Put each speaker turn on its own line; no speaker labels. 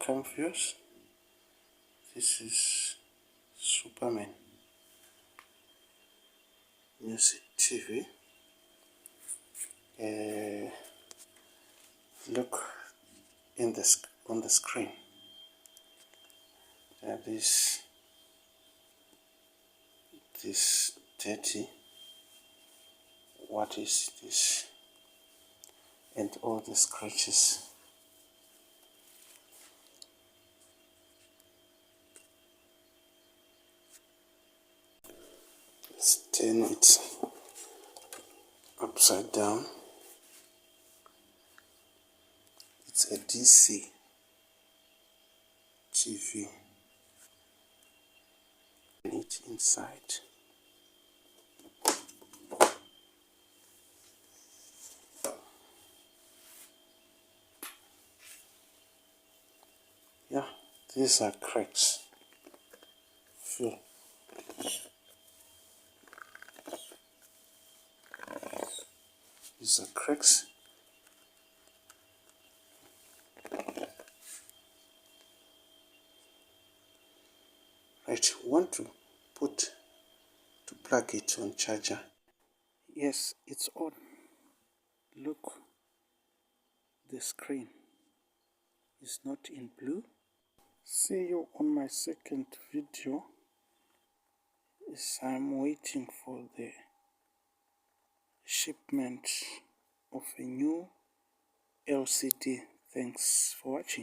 Welcome viewers, this is Superman Music TV. Look on the screen. There is this dirty. What is this? And all the scratches. Let's turn it upside down. It's a DC TV. It inside. Yeah, these are cracks. Feel. These are cracks. Right, want to plug it on charger. Yes, it's on. Look, the screen is not in blue. See you on my second video. As I'm waiting for the shipment of a new LCD. Thanks for watching.